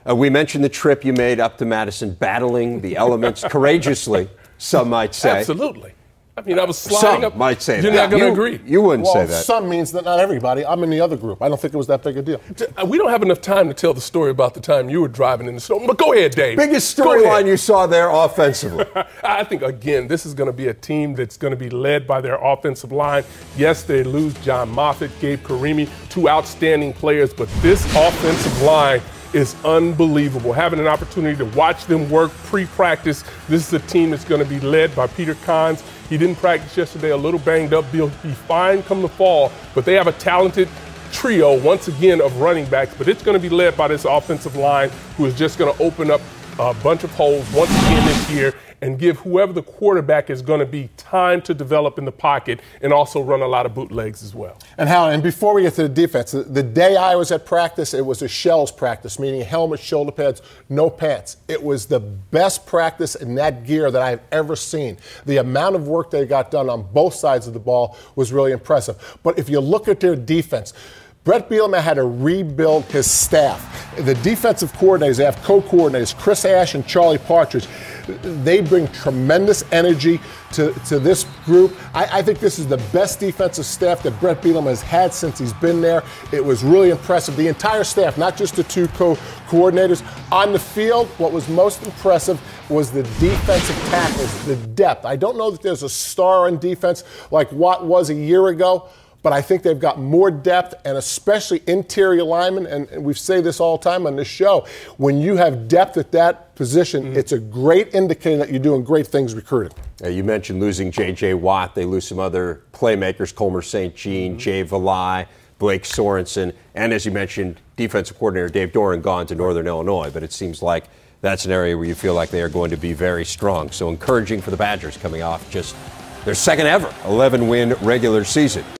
We mentioned the trip you made up to Madison, battling the elements courageously, some might say. Absolutely. I mean, I was sliding up. Some might say that. You're not going to agree. You wouldn't say that. Some means that not everybody. I'm in the other group. I don't think it was that big a deal. We don't have enough time to tell the story about the time you were driving in the snow. But go ahead, Dave. Biggest storyline you saw there offensively. I think, again, this is going to be a team that's going to be led by their offensive line. Yes, they lose John Moffitt, Gabe Karimi, two outstanding players, but this offensive line is unbelievable. Having an opportunity to watch them work pre-practice, this is a team that's going to be led by Peter Kahns. He didn't practice yesterday, a little banged up. He'll be fine come the fall, but they have a talented trio, once again, of running backs, but it's going to be led by this offensive line who is just going to open up a bunch of holes once again this year and give whoever the quarterback is going to be time to develop in the pocket and also run a lot of bootlegs as well. And before we get to the defense, the day I was at practice, it was a shells practice, meaning helmet, shoulder pads, no pants. It was the best practice in that gear that I've ever seen. The amount of work they got done on both sides of the ball was really impressive. But if you look at their defense, Brett Bielema had to rebuild his staff. The defensive coordinators, they have co-coordinators, Chris Ash and Charlie Partridge. They bring tremendous energy to this group. I think this is the best defensive staff that Brett Bielema has had since he's been there. It was really impressive. The entire staff, not just the two coordinators. On the field, what was most impressive was the defensive tackles, the depth. I don't know that there's a star on defense like Watt was a year ago, but I think they've got more depth, and especially interior linemen, and we say this all the time on this show, when you have depth at that position, it's a great indicator that you're doing great things recruiting. You mentioned losing J.J. Watt. They lose some other playmakers, Colmer St. Jean, Jay Valai, Blake Sorensen, and as you mentioned, defensive coordinator Dave Doran gone to Northern Illinois, but it seems like that's an area where you feel like they are going to be very strong. So encouraging for the Badgers coming off just their second ever 11-win regular season.